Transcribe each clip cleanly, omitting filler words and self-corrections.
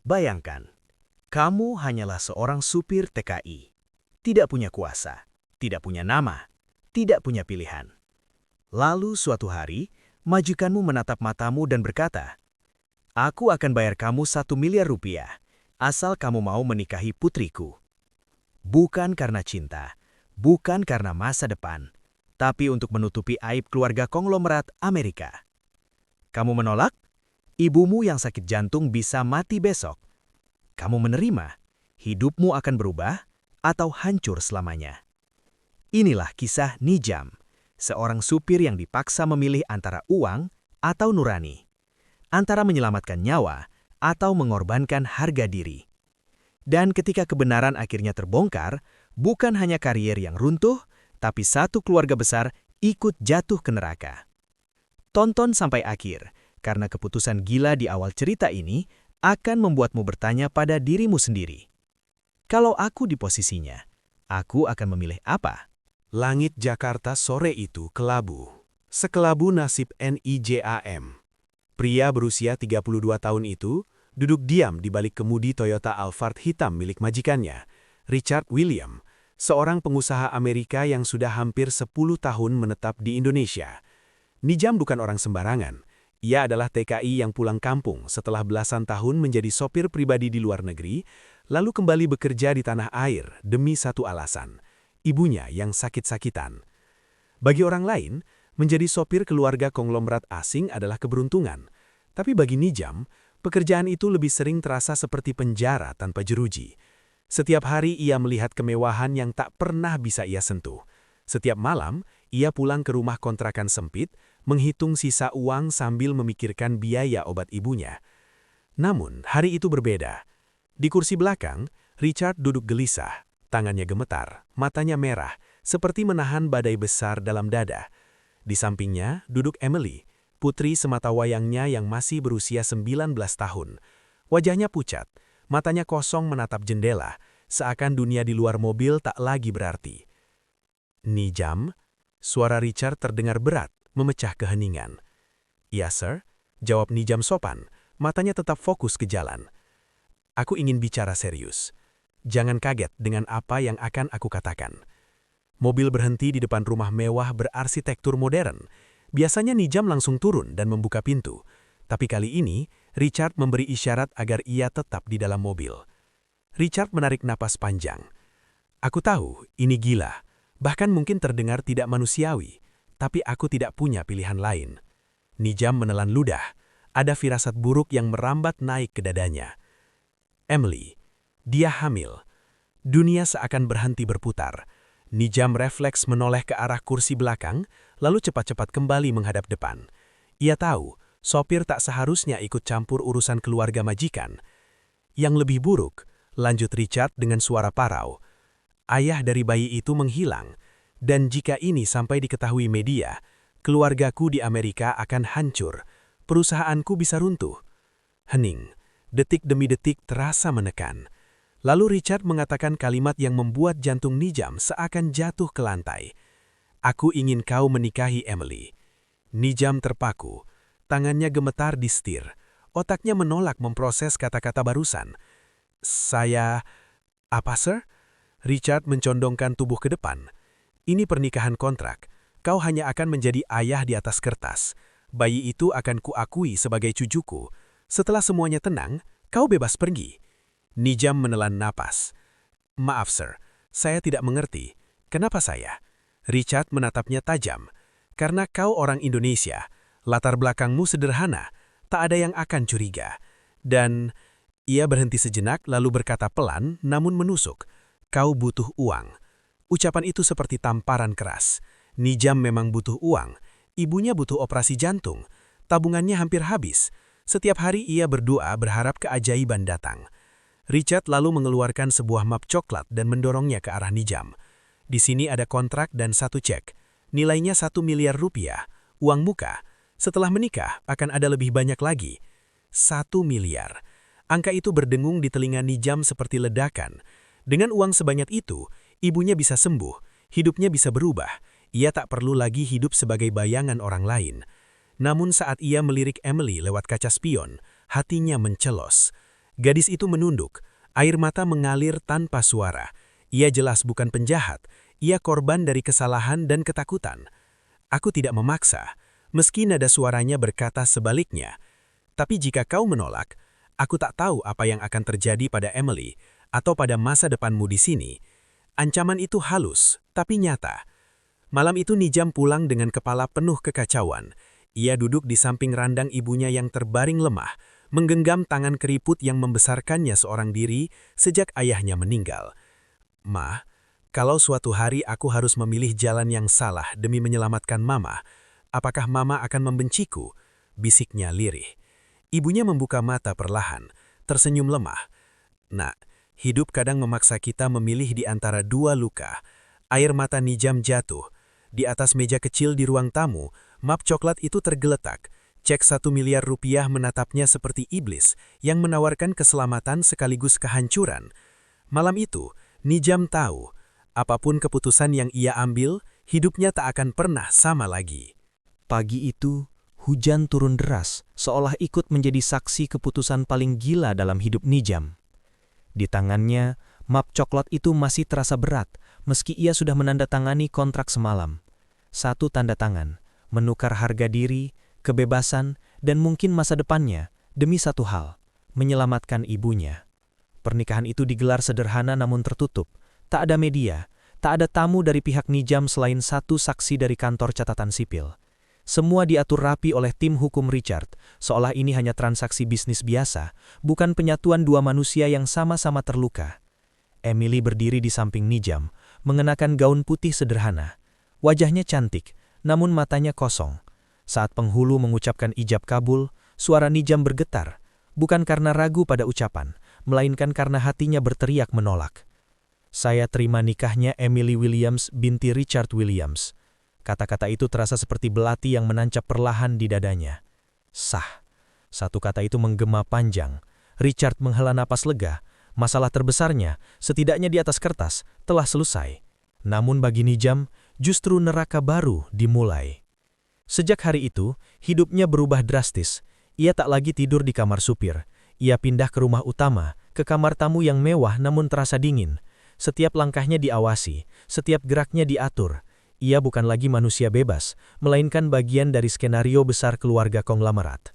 Bayangkan, kamu hanyalah seorang supir TKI. Tidak punya kuasa, tidak punya nama, tidak punya pilihan. Lalu suatu hari, majikanmu menatap matamu dan berkata, "Aku akan bayar kamu 1 miliar rupiah, asal kamu mau menikahi putriku." Bukan karena cinta, bukan karena masa depan, tapi untuk menutupi aib keluarga konglomerat Amerika. Kamu menolak? Ibumu yang sakit jantung bisa mati besok. Kamu menerima? Hidupmu akan berubah atau hancur selamanya. Inilah kisah Nijam, seorang supir yang dipaksa memilih antara uang atau nurani, antara menyelamatkan nyawa atau mengorbankan harga diri. Dan ketika kebenaran akhirnya terbongkar, bukan hanya karier yang runtuh, tapi satu keluarga besar ikut jatuh ke neraka. Tonton sampai akhir, karena keputusan gila di awal cerita ini akan membuatmu bertanya pada dirimu sendiri. Kalau aku di posisinya, aku akan memilih apa? Langit Jakarta sore itu kelabu. Sekelabu nasib Nijam. Pria berusia 32 tahun itu duduk diam di balik kemudi Toyota Alphard hitam milik majikannya, Richard William, seorang pengusaha Amerika yang sudah hampir 10 tahun menetap di Indonesia. Nijam bukan orang sembarangan. Ia adalah TKI yang pulang kampung setelah belasan tahun menjadi sopir pribadi di luar negeri, lalu kembali bekerja di tanah air demi satu alasan, ibunya yang sakit-sakitan. Bagi orang lain, menjadi sopir keluarga konglomerat asing adalah keberuntungan. Tapi bagi Nijam, pekerjaan itu lebih sering terasa seperti penjara tanpa jeruji. Setiap hari ia melihat kemewahan yang tak pernah bisa ia sentuh. Setiap malam, ia pulang ke rumah kontrakan sempit, menghitung sisa uang sambil memikirkan biaya obat ibunya. Namun, hari itu berbeda. Di kursi belakang, Richard duduk gelisah, tangannya gemetar, matanya merah, seperti menahan badai besar dalam dada. Di sampingnya duduk Emily, putri sematawayangnya yang masih berusia 19 tahun. Wajahnya pucat, matanya kosong menatap jendela, seakan dunia di luar mobil tak lagi berarti. "Nijam?" Suara Richard terdengar berat, memecah keheningan. "Ya, sir," jawab Nijam sopan, matanya tetap fokus ke jalan. "Aku ingin bicara serius. Jangan kaget dengan apa yang akan aku katakan." Mobil berhenti di depan rumah mewah berarsitektur modern. Biasanya Nijam langsung turun dan membuka pintu. Tapi kali ini, Richard memberi isyarat agar ia tetap di dalam mobil. Richard menarik napas panjang. "Aku tahu, ini gila. Bahkan mungkin terdengar tidak manusiawi. Tapi aku tidak punya pilihan lain." Nijam menelan ludah. Ada firasat buruk yang merambat naik ke dadanya. Emily. Dia hamil. Dunia seakan berhenti berputar. Nijam refleks menoleh ke arah kursi belakang, lalu cepat-cepat kembali menghadap depan. Ia tahu, sopir tak seharusnya ikut campur urusan keluarga majikan. "Yang lebih buruk," lanjut Richard dengan suara parau, "ayah dari bayi itu menghilang. Dan jika ini sampai diketahui media, keluargaku di Amerika akan hancur. Perusahaanku bisa runtuh." Hening. Detik demi detik terasa menekan. Lalu Richard mengatakan kalimat yang membuat jantung Nijam seakan jatuh ke lantai. "Aku ingin kau menikahi Emily." Nijam terpaku. Tangannya gemetar di setir. Otaknya menolak memproses kata-kata barusan. "Saya..." "Apa, sir?" Richard mencondongkan tubuh ke depan. "Ini pernikahan kontrak. Kau hanya akan menjadi ayah di atas kertas. Bayi itu akan kuakui sebagai cucuku. Setelah semuanya tenang, kau bebas pergi." Nijam menelan napas. "Maaf, sir. Saya tidak mengerti. Kenapa saya?" Richard menatapnya tajam. "Karena kau orang Indonesia. Latar belakangmu sederhana. Tak ada yang akan curiga. Dan..." Ia berhenti sejenak lalu berkata pelan namun menusuk. "Kau butuh uang." Ucapan itu seperti tamparan keras. Nijam memang butuh uang. Ibunya butuh operasi jantung. Tabungannya hampir habis. Setiap hari ia berdoa berharap keajaiban datang. Richard lalu mengeluarkan sebuah map coklat dan mendorongnya ke arah Nijam. "Di sini ada kontrak dan satu cek. Nilainya 1 miliar rupiah. Uang muka. Setelah menikah akan ada lebih banyak lagi." 1 miliar. Angka itu berdengung di telinga Nijam seperti ledakan. Dengan uang sebanyak itu, ibunya bisa sembuh, hidupnya bisa berubah. Ia tak perlu lagi hidup sebagai bayangan orang lain. Namun saat ia melirik Emily lewat kaca spion, hatinya mencelos. Gadis itu menunduk, air mata mengalir tanpa suara. Ia jelas bukan penjahat, ia korban dari kesalahan dan ketakutan. Aku tidak memaksa, meski nada suaranya berkata sebaliknya. Tapi jika kau menolak, aku tak tahu apa yang akan terjadi pada Emily atau pada masa depanmu di sini. Ancaman itu halus, tapi nyata. Malam itu Nijam pulang dengan kepala penuh kekacauan. Ia duduk di samping randang ibunya yang terbaring lemah, menggenggam tangan keriput yang membesarkannya seorang diri sejak ayahnya meninggal. "Ma, kalau suatu hari aku harus memilih jalan yang salah demi menyelamatkan Mama, apakah Mama akan membenciku?" bisiknya lirih. Ibunya membuka mata perlahan, tersenyum lemah. "Nak, hidup kadang memaksa kita memilih di antara dua luka." Air mata Nijam jatuh. Di atas meja kecil di ruang tamu, map coklat itu tergeletak. Cek 1 miliar rupiah menatapnya seperti iblis yang menawarkan keselamatan sekaligus kehancuran. Malam itu, Nijam tahu, apapun keputusan yang ia ambil, hidupnya tak akan pernah sama lagi. Pagi itu, hujan turun deras, seolah ikut menjadi saksi keputusan paling gila dalam hidup Nijam. Di tangannya, map coklat itu masih terasa berat, meski ia sudah menandatangani kontrak semalam. Satu tanda tangan, menukar harga diri, kebebasan, dan mungkin masa depannya, demi satu hal, menyelamatkan ibunya. Pernikahan itu digelar sederhana namun tertutup. Tak ada media, tak ada tamu dari pihak Nijam selain satu saksi dari kantor catatan sipil. Semua diatur rapi oleh tim hukum Richard, seolah ini hanya transaksi bisnis biasa, bukan penyatuan dua manusia yang sama-sama terluka. Emily berdiri di samping Nijam, mengenakan gaun putih sederhana. Wajahnya cantik, namun matanya kosong. Saat penghulu mengucapkan ijab kabul, suara Nijam bergetar, bukan karena ragu pada ucapan, melainkan karena hatinya berteriak menolak. "Saya terima nikahnya Emily Williams binti Richard Williams." Kata-kata itu terasa seperti belati yang menancap perlahan di dadanya. Sah. Satu kata itu menggema panjang. Richard menghela napas lega. Masalah terbesarnya, setidaknya di atas kertas, telah selesai. Namun bagi Nijam, justru neraka baru dimulai. Sejak hari itu, hidupnya berubah drastis. Ia tak lagi tidur di kamar supir. Ia pindah ke rumah utama, ke kamar tamu yang mewah namun terasa dingin. Setiap langkahnya diawasi, setiap geraknya diatur. Ia bukan lagi manusia bebas, melainkan bagian dari skenario besar keluarga konglomerat.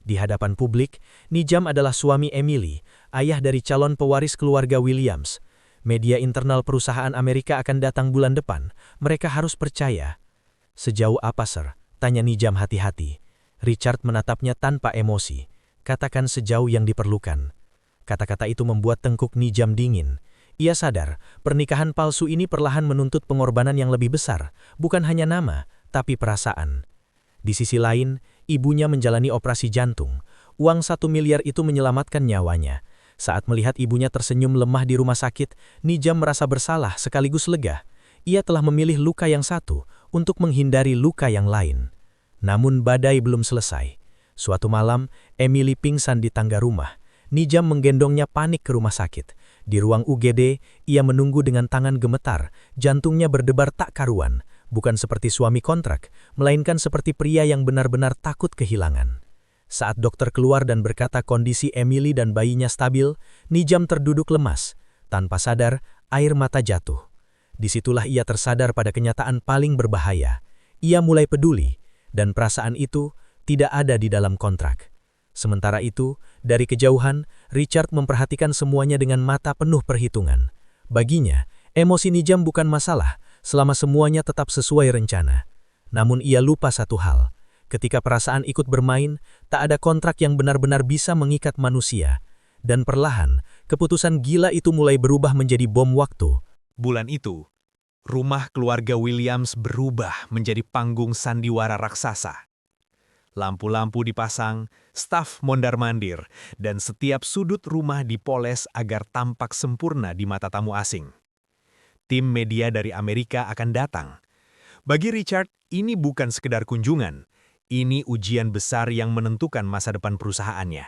Di hadapan publik, Nijam adalah suami Emily, ayah dari calon pewaris keluarga Williams. Media internal perusahaan Amerika akan datang bulan depan. Mereka harus percaya. "Sejauh apa, Sir?" tanya Nijam hati-hati. Richard menatapnya tanpa emosi. "Katakan sejauh yang diperlukan." Kata-kata itu membuat tengkuk Nijam dingin. Ia sadar, pernikahan palsu ini perlahan menuntut pengorbanan yang lebih besar, bukan hanya nama, tapi perasaan. Di sisi lain, ibunya menjalani operasi jantung. Uang 1 miliar itu menyelamatkan nyawanya. Saat melihat ibunya tersenyum lemah di rumah sakit, Nijam merasa bersalah sekaligus lega. Ia telah memilih luka yang satu untuk menghindari luka yang lain. Namun badai belum selesai. Suatu malam, Emily pingsan di tangga rumah. Nijam menggendongnya panik ke rumah sakit. Di ruang UGD, ia menunggu dengan tangan gemetar, jantungnya berdebar tak karuan. Bukan seperti suami kontrak, melainkan seperti pria yang benar-benar takut kehilangan. Saat dokter keluar dan berkata kondisi Emily dan bayinya stabil, Nijam terduduk lemas. Tanpa sadar, air mata jatuh. Disitulah ia tersadar pada kenyataan paling berbahaya. Ia mulai peduli, dan perasaan itu tidak ada di dalam kontrak. Sementara itu, dari kejauhan, Richard memperhatikan semuanya dengan mata penuh perhitungan. Baginya, emosi Nijam bukan masalah, selama semuanya tetap sesuai rencana. Namun ia lupa satu hal. Ketika perasaan ikut bermain, tak ada kontrak yang benar-benar bisa mengikat manusia. Dan perlahan, keputusan gila itu mulai berubah menjadi bom waktu. Bulan itu, rumah keluarga Williams berubah menjadi panggung sandiwara raksasa. Lampu-lampu dipasang, staf mondar-mandir, dan setiap sudut rumah dipoles agar tampak sempurna di mata tamu asing. Tim media dari Amerika akan datang. Bagi Richard, ini bukan sekedar kunjungan. Ini ujian besar yang menentukan masa depan perusahaannya.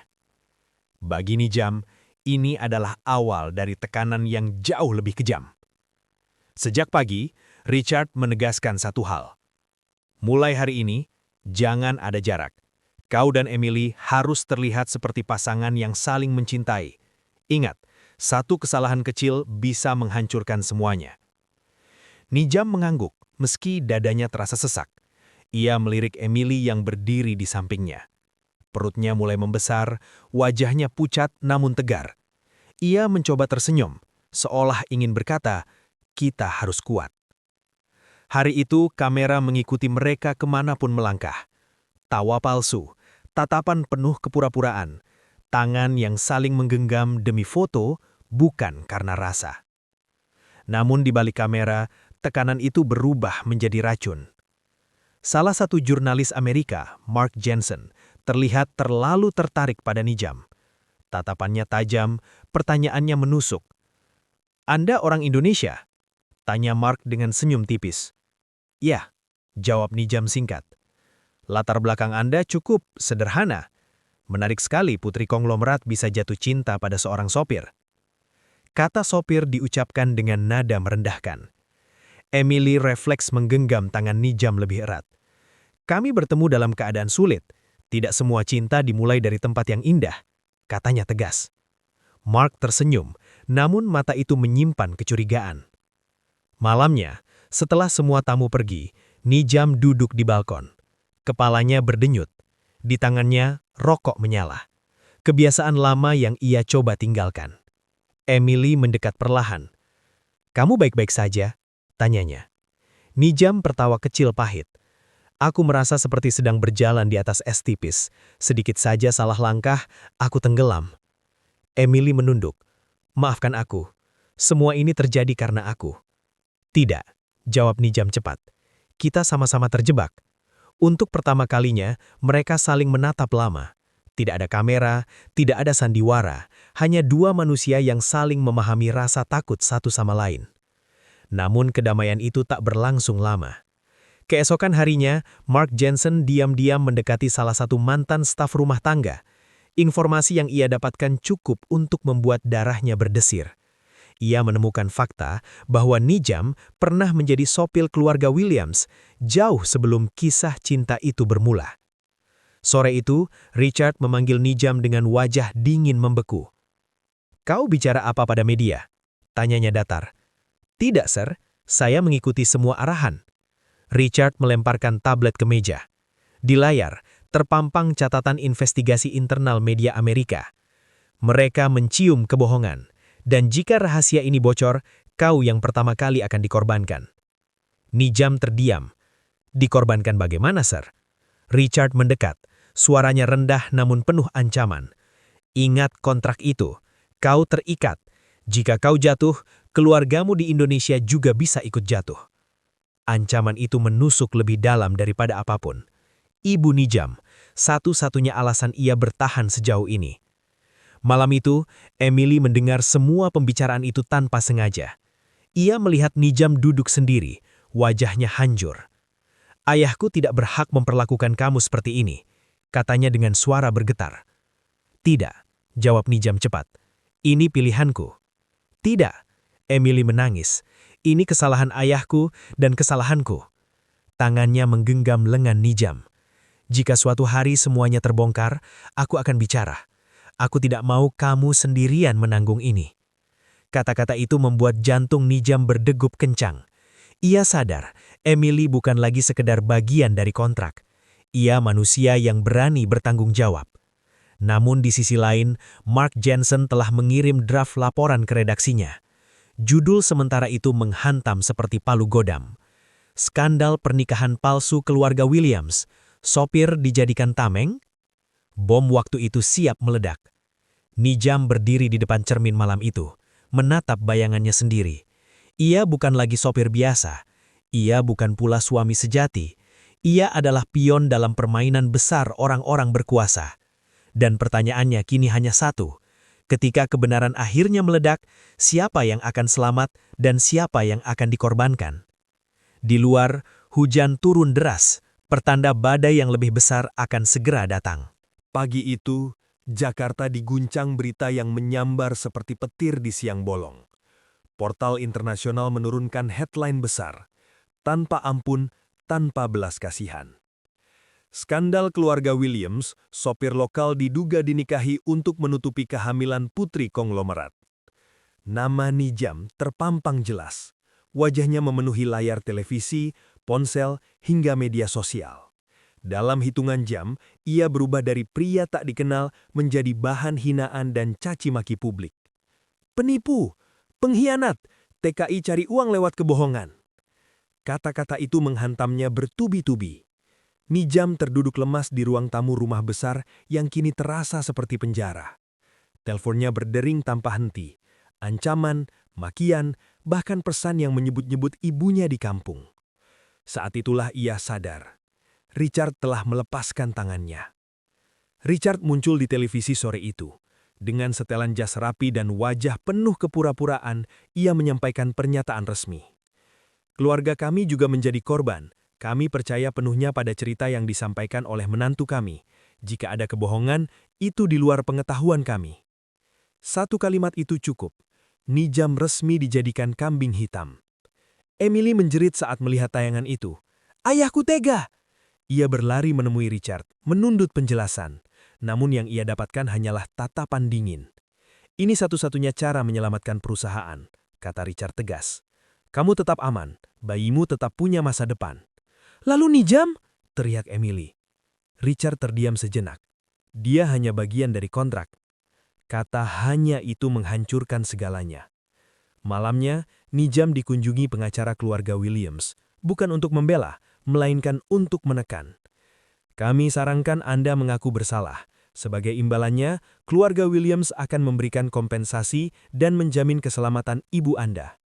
Bagi Nijam, ini adalah awal dari tekanan yang jauh lebih kejam. Sejak pagi, Richard menegaskan satu hal. Mulai hari ini, jangan ada jarak. Kau dan Emily harus terlihat seperti pasangan yang saling mencintai. Ingat, satu kesalahan kecil bisa menghancurkan semuanya. Nijam mengangguk, meski dadanya terasa sesak. Ia melirik Emily yang berdiri di sampingnya. Perutnya mulai membesar, wajahnya pucat namun tegar. Ia mencoba tersenyum, seolah ingin berkata, "Kita harus kuat." Hari itu, kamera mengikuti mereka kemanapun melangkah. Tawa palsu, tatapan penuh kepura-puraan, tangan yang saling menggenggam demi foto, bukan karena rasa. Namun di balik kamera, tekanan itu berubah menjadi racun. Salah satu jurnalis Amerika, Mark Jensen, terlihat terlalu tertarik pada Nijam. Tatapannya tajam, pertanyaannya menusuk. "Anda orang Indonesia?" tanya Mark dengan senyum tipis. "Ya," jawab Nijam singkat. "Latar belakang Anda cukup sederhana. Menarik sekali putri konglomerat bisa jatuh cinta pada seorang sopir." Kata sopir diucapkan dengan nada merendahkan. Emily refleks menggenggam tangan Nijam lebih erat. "Kami bertemu dalam keadaan sulit. Tidak semua cinta dimulai dari tempat yang indah," katanya tegas. Mark tersenyum, namun mata itu menyimpan kecurigaan. Malamnya, setelah semua tamu pergi, Nijam duduk di balkon. Kepalanya berdenyut. Di tangannya, rokok menyala. Kebiasaan lama yang ia coba tinggalkan. Emily mendekat perlahan. "Kamu baik-baik saja?" tanyanya. Nijam tertawa kecil pahit. "Aku merasa seperti sedang berjalan di atas es tipis. Sedikit saja salah langkah, aku tenggelam." Emily menunduk. "Maafkan aku. Semua ini terjadi karena aku." "Tidak," jawab Nijam cepat. "Kita sama-sama terjebak." Untuk pertama kalinya, mereka saling menatap lama. Tidak ada kamera, tidak ada sandiwara, hanya dua manusia yang saling memahami rasa takut satu sama lain. Namun kedamaian itu tak berlangsung lama. Keesokan harinya, Mark Jensen diam-diam mendekati salah satu mantan staf rumah tangga. Informasi yang ia dapatkan cukup untuk membuat darahnya berdesir. Ia menemukan fakta bahwa Nijam pernah menjadi sopir keluarga Williams jauh sebelum kisah cinta itu bermula. Sore itu, Richard memanggil Nijam dengan wajah dingin membeku. "Kau bicara apa pada media?" tanyanya datar. "Tidak, Sir. Saya mengikuti semua arahan." Richard melemparkan tablet ke meja. Di layar, terpampang catatan investigasi internal media Amerika. Mereka mencium kebohongan, dan jika rahasia ini bocor, kau yang pertama kali akan dikorbankan. Nijam terdiam. "Dikorbankan bagaimana, Sir?" Richard mendekat. Suaranya rendah namun penuh ancaman. "Ingat kontrak itu. Kau terikat. Jika kau jatuh, keluargamu di Indonesia juga bisa ikut jatuh." Ancaman itu menusuk lebih dalam daripada apapun. Ibu Nijam, satu-satunya alasan ia bertahan sejauh ini. Malam itu, Emily mendengar semua pembicaraan itu tanpa sengaja. Ia melihat Nijam duduk sendiri, wajahnya hancur. "Ayahku tidak berhak memperlakukan kamu seperti ini," katanya dengan suara bergetar. "Tidak," jawab Nijam cepat. "Ini pilihanku." "Tidak," Emily menangis. "Ini kesalahan ayahku dan kesalahanku." Tangannya menggenggam lengan Nijam. "Jika suatu hari semuanya terbongkar, aku akan bicara. Aku tidak mau kamu sendirian menanggung ini." Kata-kata itu membuat jantung Nijam berdegup kencang. Ia sadar, Emily bukan lagi sekedar bagian dari kontrak. Ia manusia yang berani bertanggung jawab. Namun di sisi lain, Mark Jensen telah mengirim draft laporan ke redaksinya. Judul sementara itu menghantam seperti palu godam. "Skandal pernikahan palsu keluarga Williams. Sopir dijadikan tameng?" Bom waktu itu siap meledak. Nijam berdiri di depan cermin malam itu, menatap bayangannya sendiri. Ia bukan lagi sopir biasa. Ia bukan pula suami sejati. Ia adalah pion dalam permainan besar orang-orang berkuasa. Dan pertanyaannya kini hanya satu. Ketika kebenaran akhirnya meledak, siapa yang akan selamat dan siapa yang akan dikorbankan? Di luar, hujan turun deras, pertanda badai yang lebih besar akan segera datang. Pagi itu, Jakarta diguncang berita yang menyambar seperti petir di siang bolong. Portal internasional menurunkan headline besar, "Tanpa ampun, tanpa belas kasihan." Skandal keluarga Williams, sopir lokal diduga dinikahi untuk menutupi kehamilan putri konglomerat. Nama Nijam terpampang jelas. Wajahnya memenuhi layar televisi, ponsel, hingga media sosial. Dalam hitungan jam, ia berubah dari pria tak dikenal menjadi bahan hinaan dan caci maki publik. Penipu, pengkhianat, TKI cari uang lewat kebohongan. Kata-kata itu menghantamnya bertubi-tubi. Nijam terduduk lemas di ruang tamu rumah besar yang kini terasa seperti penjara. Teleponnya berdering tanpa henti. Ancaman, makian, bahkan pesan yang menyebut-nyebut ibunya di kampung. Saat itulah ia sadar. Richard telah melepaskan tangannya. Richard muncul di televisi sore itu. Dengan setelan jas rapi dan wajah penuh kepura-puraan, ia menyampaikan pernyataan resmi. Keluarga kami juga menjadi korban. Kami percaya penuhnya pada cerita yang disampaikan oleh menantu kami. Jika ada kebohongan, itu di luar pengetahuan kami. Satu kalimat itu cukup. Nijam resmi dijadikan kambing hitam. Emily menjerit saat melihat tayangan itu. "Ayahku tega!" Ia berlari menemui Richard, menundut penjelasan. Namun yang ia dapatkan hanyalah tatapan dingin. "Ini satu-satunya cara menyelamatkan perusahaan," kata Richard tegas. "Kamu tetap aman, bayimu tetap punya masa depan." "Lalu Nijam?" teriak Emily. Richard terdiam sejenak. Dia hanya bagian dari kontrak. Kata hanya itu menghancurkan segalanya. Malamnya, Nijam dikunjungi pengacara keluarga Williams, bukan untuk membela, melainkan untuk menekan. "Kami sarankan Anda mengaku bersalah. Sebagai imbalannya, keluarga Williams akan memberikan kompensasi dan menjamin keselamatan ibu Anda."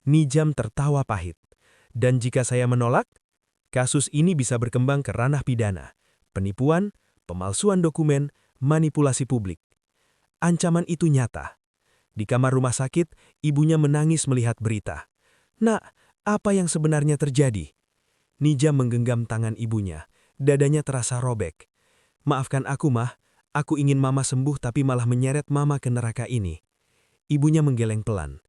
Nijam tertawa pahit. "Dan jika saya menolak? Kasus ini bisa berkembang ke ranah pidana, penipuan, pemalsuan dokumen, manipulasi publik." Ancaman itu nyata. Di kamar rumah sakit, ibunya menangis melihat berita. "Nak, apa yang sebenarnya terjadi?" Nijam menggenggam tangan ibunya. Dadanya terasa robek. "Maafkan aku, Mah. Aku ingin Mama sembuh tapi malah menyeret Mama ke neraka ini." Ibunya menggeleng pelan.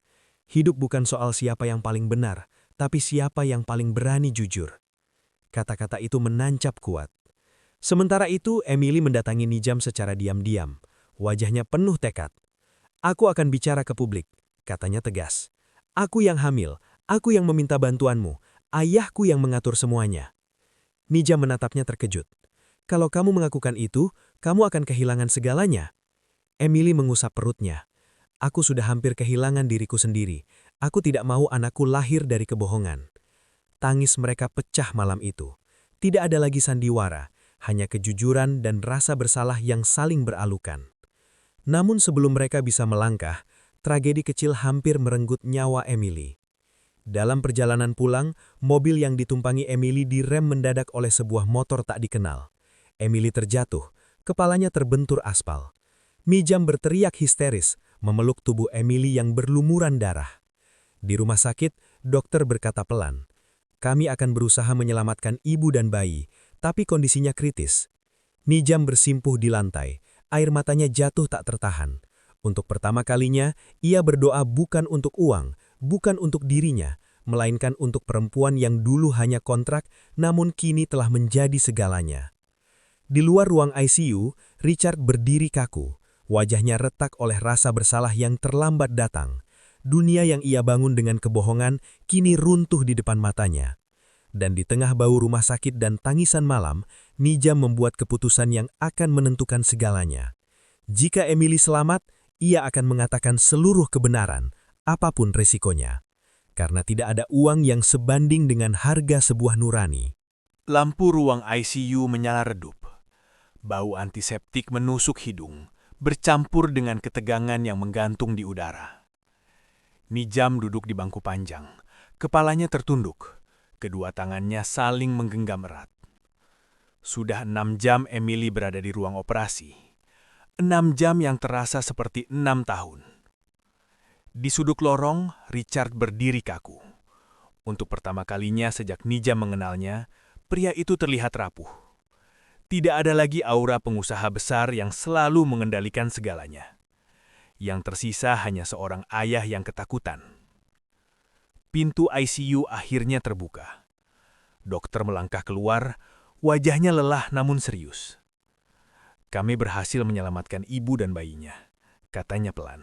"Hidup bukan soal siapa yang paling benar, tapi siapa yang paling berani jujur." Kata-kata itu menancap kuat. Sementara itu, Emily mendatangi Nijam secara diam-diam. Wajahnya penuh tekad. "Aku akan bicara ke publik," katanya tegas. "Aku yang hamil, aku yang meminta bantuanmu, ayahku yang mengatur semuanya." Nijam menatapnya terkejut. "Kalau kamu mengakukan itu, kamu akan kehilangan segalanya." Emily mengusap perutnya. "Aku sudah hampir kehilangan diriku sendiri. Aku tidak mau anakku lahir dari kebohongan." Tangis mereka pecah malam itu. Tidak ada lagi sandiwara, hanya kejujuran dan rasa bersalah yang saling beralukan. Namun sebelum mereka bisa melangkah, tragedi kecil hampir merenggut nyawa Emily. Dalam perjalanan pulang, mobil yang ditumpangi Emily direm mendadak oleh sebuah motor tak dikenal. Emily terjatuh, kepalanya terbentur aspal. Nijam berteriak histeris, memeluk tubuh Emily yang berlumuran darah. Di rumah sakit, dokter berkata pelan, "Kami akan berusaha menyelamatkan ibu dan bayi, tapi kondisinya kritis." Nijam bersimpuh di lantai, air matanya jatuh tak tertahan. Untuk pertama kalinya, ia berdoa bukan untuk uang, bukan untuk dirinya, melainkan untuk perempuan yang dulu hanya kontrak, namun kini telah menjadi segalanya. Di luar ruang ICU, Richard berdiri kaku, wajahnya retak oleh rasa bersalah yang terlambat datang. Dunia yang ia bangun dengan kebohongan kini runtuh di depan matanya. Dan di tengah bau rumah sakit dan tangisan malam, Nijam membuat keputusan yang akan menentukan segalanya. Jika Emily selamat, ia akan mengatakan seluruh kebenaran, apapun resikonya. Karena tidak ada uang yang sebanding dengan harga sebuah nurani. Lampu ruang ICU menyala redup. Bau antiseptik menusuk hidung, bercampur dengan ketegangan yang menggantung di udara. Nijam duduk di bangku panjang, kepalanya tertunduk, kedua tangannya saling menggenggam erat. Sudah 6 jam Emily berada di ruang operasi. 6 jam yang terasa seperti 6 tahun. Di sudut lorong, Richard berdiri kaku. Untuk pertama kalinya sejak Nijam mengenalnya, pria itu terlihat rapuh. Tidak ada lagi aura pengusaha besar yang selalu mengendalikan segalanya. Yang tersisa hanya seorang ayah yang ketakutan. Pintu ICU akhirnya terbuka. Dokter melangkah keluar, Wajahnya lelah namun serius. "Kami berhasil menyelamatkan ibu dan bayinya," katanya pelan.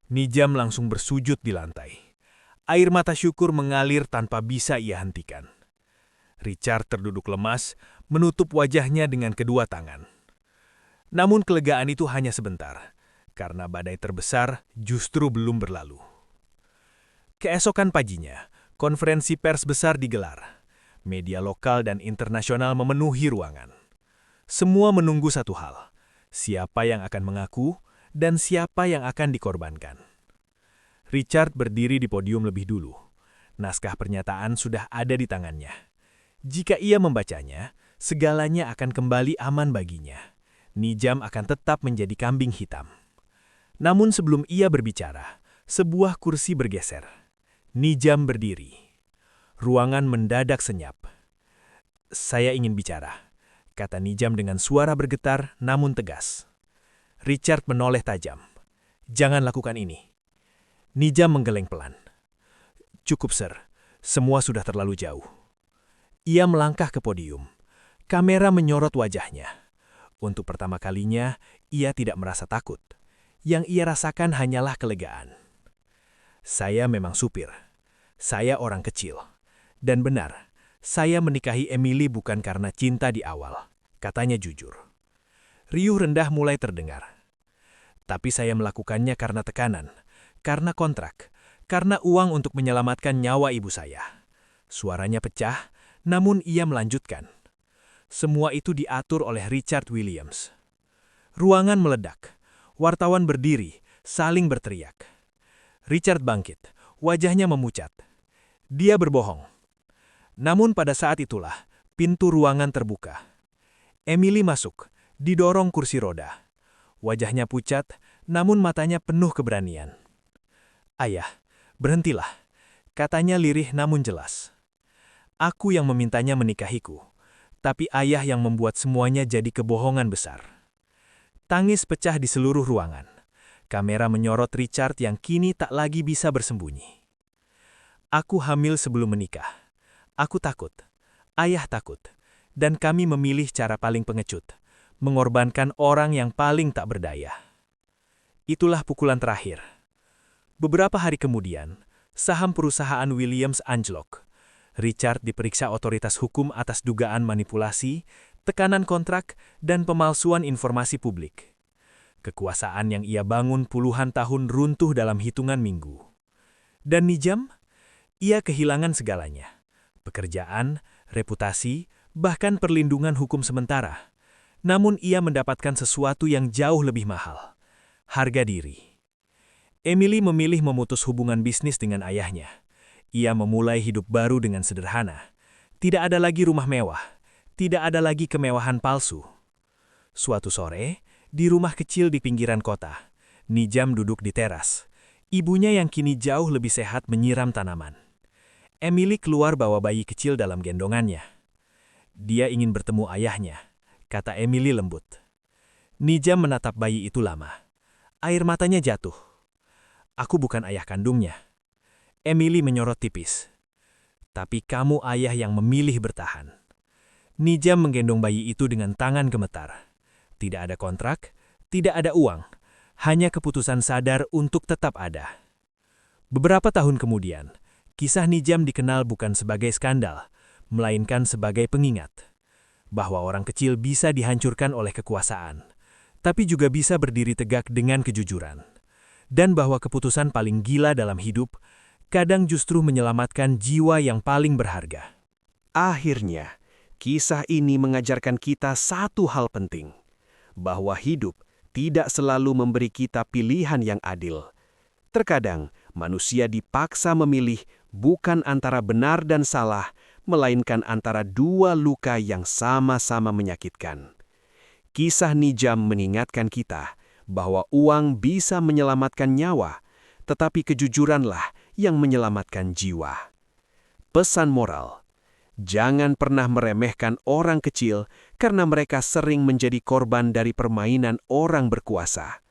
Nijam langsung bersujud di lantai. Air mata syukur mengalir tanpa bisa ia hentikan. Richard terduduk lemas, menutup wajahnya dengan kedua tangan. Namun kelegaan itu hanya sebentar, karena badai terbesar justru belum berlalu. Keesokan paginya, konferensi pers besar digelar. Media lokal dan internasional memenuhi ruangan. Semua menunggu satu hal, siapa yang akan mengaku dan siapa yang akan dikorbankan. Richard berdiri di podium lebih dulu. Naskah pernyataan sudah ada di tangannya. Jika ia membacanya, segalanya akan kembali aman baginya. Nijam akan tetap menjadi kambing hitam. Namun sebelum ia berbicara, sebuah kursi bergeser. Nijam berdiri. Ruangan mendadak senyap. "Saya ingin bicara," kata Nijam dengan suara bergetar namun tegas. Richard menoleh tajam. "Jangan lakukan ini." Nijam menggeleng pelan. "Cukup, Sir. Semua sudah terlalu jauh." Ia melangkah ke podium. Kamera menyorot wajahnya. Untuk pertama kalinya, ia tidak merasa takut. Yang ia rasakan hanyalah kelegaan. "Saya memang supir. Saya orang kecil. Dan benar, saya menikahi Emily bukan karena cinta di awal," katanya jujur. Riuh rendah mulai terdengar. "Tapi saya melakukannya karena tekanan, karena kontrak, karena uang untuk menyelamatkan nyawa ibu saya." Suaranya pecah, namun ia melanjutkan. Semua itu diatur oleh Richard Williams. Ruangan meledak. Wartawan berdiri, saling berteriak. Richard bangkit, wajahnya memucat. Dia berbohong. Namun pada saat itulah, pintu ruangan terbuka. Emily masuk, didorong kursi roda. Wajahnya pucat, namun matanya penuh keberanian. "Ayah, berhentilah," katanya lirih namun jelas. "Aku yang memintanya menikahiku, tapi ayah yang membuat semuanya jadi kebohongan besar." Tangis pecah di seluruh ruangan. Kamera menyorot Richard yang kini tak lagi bisa bersembunyi. "Aku hamil sebelum menikah. Aku takut. Ayah takut. Dan kami memilih cara paling pengecut, mengorbankan orang yang paling tak berdaya." Itulah pukulan terakhir. Beberapa hari kemudian, saham perusahaan Williams anjlok. Richard diperiksa otoritas hukum atas dugaan manipulasi, tekanan kontrak, dan pemalsuan informasi publik. Kekuasaan yang ia bangun puluhan tahun runtuh dalam hitungan minggu. Dan Nijam? Ia kehilangan segalanya. Pekerjaan, reputasi, bahkan perlindungan hukum sementara. Namun ia mendapatkan sesuatu yang jauh lebih mahal. Harga diri. Emily memilih memutus hubungan bisnis dengan ayahnya. Ia memulai hidup baru dengan sederhana. Tidak ada lagi rumah mewah. Tidak ada lagi kemewahan palsu. Suatu sore, di rumah kecil di pinggiran kota, Nijam duduk di teras. Ibunya yang kini jauh lebih sehat menyiram tanaman. Emily keluar bawa bayi kecil dalam gendongannya. "Dia ingin bertemu ayahnya," kata Emily lembut. Nijam menatap bayi itu lama. Air matanya jatuh. "Aku bukan ayah kandungnya." Emily menyorot tipis. "Tapi kamu ayah yang memilih bertahan." Nijam menggendong bayi itu dengan tangan gemetar. Tidak ada kontrak, tidak ada uang, hanya keputusan sadar untuk tetap ada. Beberapa tahun kemudian, kisah Nijam dikenal bukan sebagai skandal, melainkan sebagai pengingat. Bahwa orang kecil bisa dihancurkan oleh kekuasaan, tapi juga bisa berdiri tegak dengan kejujuran. Dan bahwa keputusan paling gila dalam hidup kadang justru menyelamatkan jiwa yang paling berharga. Akhirnya, kisah ini mengajarkan kita satu hal penting, bahwa hidup tidak selalu memberi kita pilihan yang adil. Terkadang, manusia dipaksa memilih bukan antara benar dan salah, melainkan antara dua luka yang sama-sama menyakitkan. Kisah Nijam mengingatkan kita bahwa uang bisa menyelamatkan nyawa, tetapi kejujuranlah yang menyelamatkan jiwa. Pesan moral: jangan pernah meremehkan orang kecil karena mereka sering menjadi korban dari permainan orang berkuasa.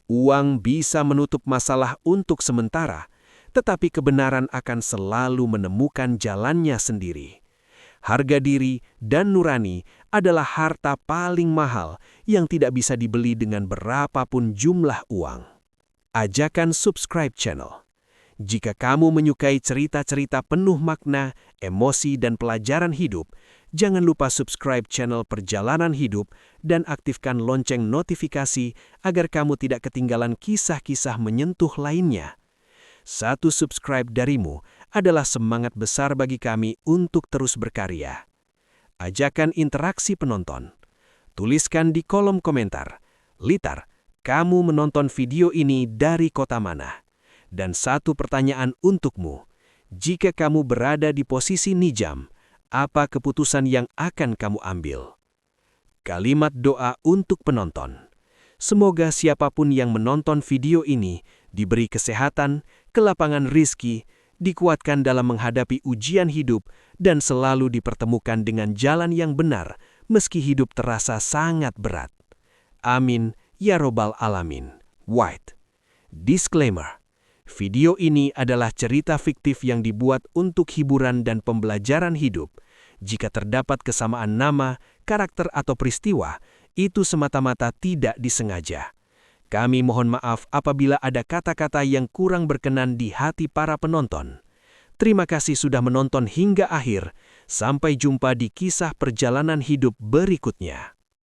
Uang bisa menutup masalah untuk sementara, tetapi kebenaran akan selalu menemukan jalannya sendiri. Harga diri dan nurani adalah harta paling mahal yang tidak bisa dibeli dengan berapapun jumlah uang. Ajakan subscribe channel. Jika kamu menyukai cerita-cerita penuh makna, emosi, dan pelajaran hidup, jangan lupa subscribe channel Perjalanan Hidup dan aktifkan lonceng notifikasi agar kamu tidak ketinggalan kisah-kisah menyentuh lainnya. Satu subscribe darimu adalah semangat besar bagi kami untuk terus berkarya. Ajakan interaksi penonton. Tuliskan di kolom komentar, Litar, kamu menonton video ini dari kota mana? Dan satu pertanyaan untukmu, jika kamu berada di posisi Nijam, apa keputusan yang akan kamu ambil? Kalimat doa untuk penonton. Semoga siapapun yang menonton video ini diberi kesehatan, kelapangan rizki, dikuatkan dalam menghadapi ujian hidup, dan selalu dipertemukan dengan jalan yang benar meski hidup terasa sangat berat. Amin, ya robbal alamin. White. Disclaimer. Video ini adalah cerita fiktif yang dibuat untuk hiburan dan pembelajaran hidup. Jika terdapat kesamaan nama, karakter atau peristiwa, itu semata-mata tidak disengaja. Kami mohon maaf apabila ada kata-kata yang kurang berkenan di hati para penonton. Terima kasih sudah menonton hingga akhir. Sampai jumpa di kisah perjalanan hidup berikutnya.